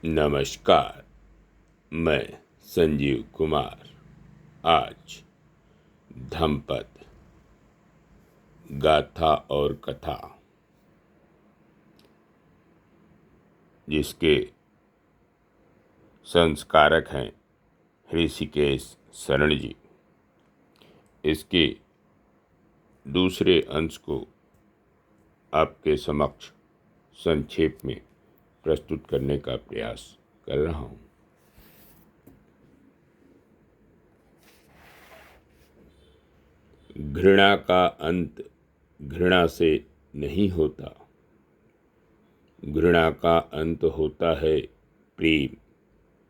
नमस्कार। मैं संजीव कुमार आज धम्मपद गाथा और कथा जिसके संस्कारक हैं ऋषिकेश शरण जी, इसके दूसरे अंश को आपके समक्ष संक्षेप में प्रस्तुत करने का प्रयास कर रहा हूँ। घृणा का अंत घृणा से नहीं होता। घृणा का अंत होता है प्रेम,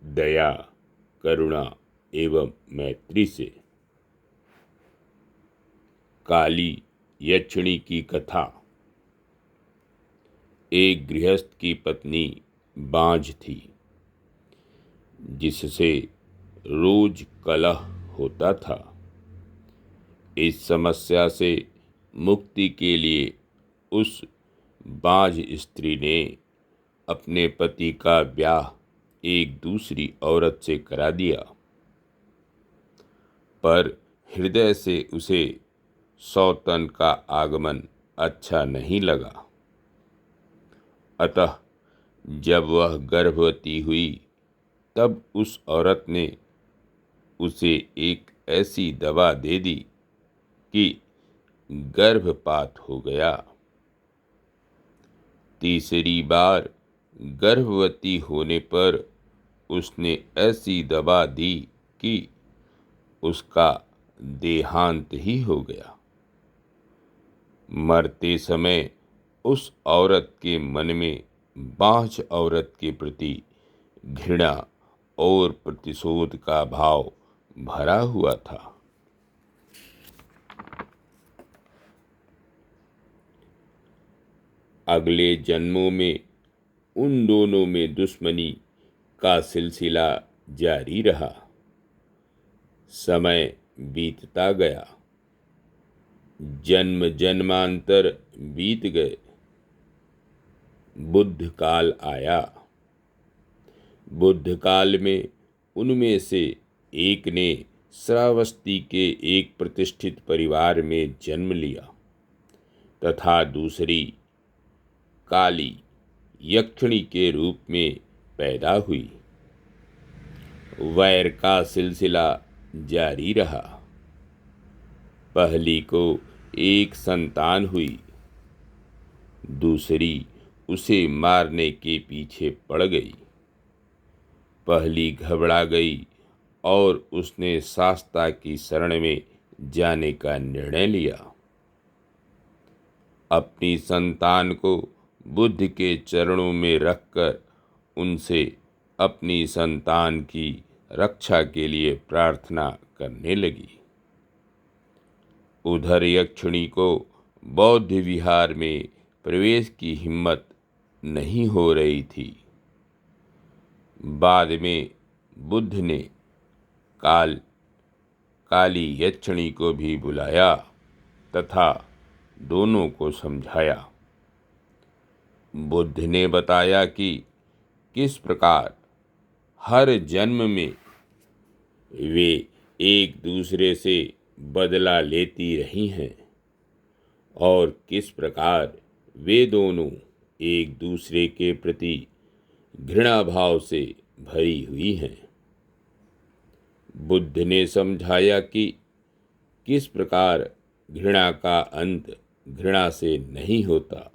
दया, करुणा एवं मैत्री से। काली यक्षिणी की कथा। एक गृहस्थ की पत्नी बांझ थी, जिससे रोज कलह होता था। इस समस्या से मुक्ति के लिए उस बांझ स्त्री ने अपने पति का ब्याह एक दूसरी औरत से करा दिया, पर हृदय से उसे सौतन का आगमन अच्छा नहीं लगा। अतः जब वह गर्भवती हुई तब उस औरत ने उसे एक ऐसी दवा दे दी कि गर्भपात हो गया। तीसरी बार गर्भवती होने पर उसने ऐसी दवा दी कि उसका देहांत ही हो गया। मरते समय उस औरत के मन में बांझ औरत के प्रति घृणा और प्रतिशोध का भाव भरा हुआ था। अगले जन्मों में उन दोनों में दुश्मनी का सिलसिला जारी रहा। समय बीतता गया, जन्म जन्मांतर बीत गए। बुद्ध काल आया। बुद्ध काल में उनमें से एक ने श्रावस्ती के एक प्रतिष्ठित परिवार में जन्म लिया तथा दूसरी काली यक्षिणी के रूप में पैदा हुई। वैर का सिलसिला जारी रहा। पहली को एक संतान हुई, दूसरी उसे मारने के पीछे पड़ गई। पहली घबरा गई और उसने शास्ता की शरण में जाने का निर्णय लिया। अपनी संतान को बुद्ध के चरणों में रखकर उनसे अपनी संतान की रक्षा के लिए प्रार्थना करने लगी। उधर यक्षिणी को बौद्ध विहार में प्रवेश की हिम्मत नहीं हो रही थी। बाद में बुद्ध ने काली यक्षिणी को भी बुलाया तथा दोनों को समझाया। बुद्ध ने बताया कि किस प्रकार हर जन्म में वे एक दूसरे से बदला लेती रही हैं और किस प्रकार वे दोनों एक दूसरे के प्रति घृणा भाव से भरी हुई हैं। बुद्ध ने समझाया कि किस प्रकार घृणा का अंत घृणा से नहीं होता,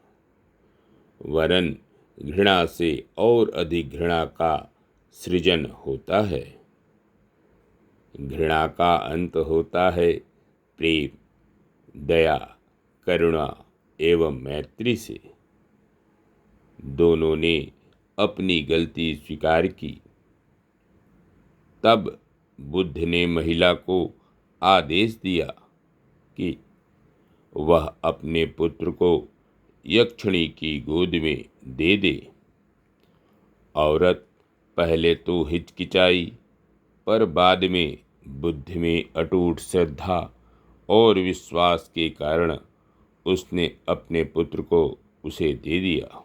वरन घृणा से और अधिक घृणा का सृजन होता है। घृणा का अंत होता है प्रेम, दया, करुणा एवं मैत्री से। दोनों ने अपनी गलती स्वीकार की। तब बुद्ध ने महिला को आदेश दिया कि वह अपने पुत्र को यक्षिणी की गोद में दे दे। औरत पहले तो हिचकिचाई, पर बाद में बुद्ध में अटूट श्रद्धा और विश्वास के कारण उसने अपने पुत्र को उसे दे दिया।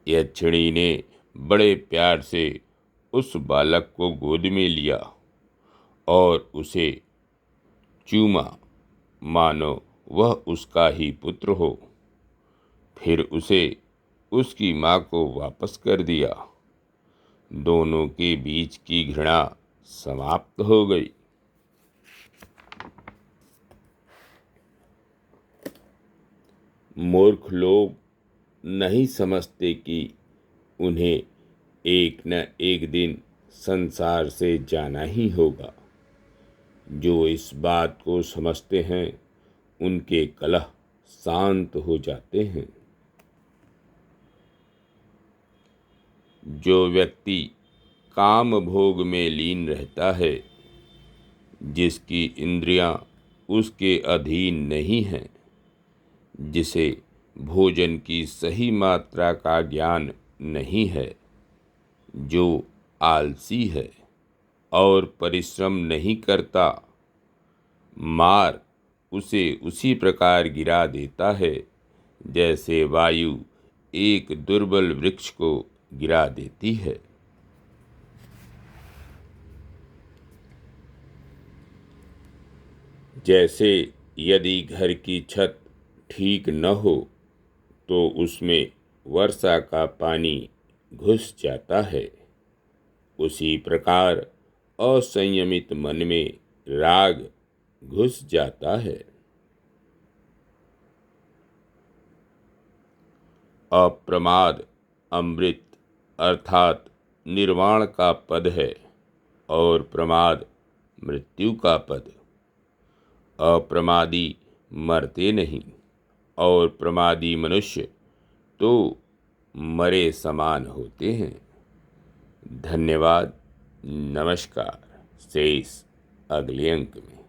यक्षिणी ने बड़े प्यार से उस बालक को गोद में लिया और उसे चूमा, मानो वह उसका ही पुत्र हो। फिर उसे उसकी माँ को वापस कर दिया। दोनों के बीच की घृणा समाप्त हो गई। मूर्ख लोग नहीं समझते कि उन्हें एक न एक दिन संसार से जाना ही होगा। जो इस बात को समझते हैं उनके कलह शांत हो जाते हैं। जो व्यक्ति काम भोग में लीन रहता है, जिसकी इंद्रियां उसके अधीन नहीं हैं, जिसे भोजन की सही मात्रा का ज्ञान नहीं है, जो आलसी है और परिश्रम नहीं करता, मार उसे उसी प्रकार गिरा देता है जैसे वायु एक दुर्बल वृक्ष को गिरा देती है। जैसे यदि घर की छत ठीक न हो तो उसमें वर्षा का पानी घुस जाता है, उसी प्रकार असंयमित मन में राग घुस जाता है। अप्रमाद अमृत अर्थात निर्वाण का पद है और प्रमाद मृत्यु का पद। अप्रमादी मरते नहीं और प्रमादी मनुष्य तो मरे समान होते हैं। धन्यवाद। नमस्कार। शेष अगले अंक में।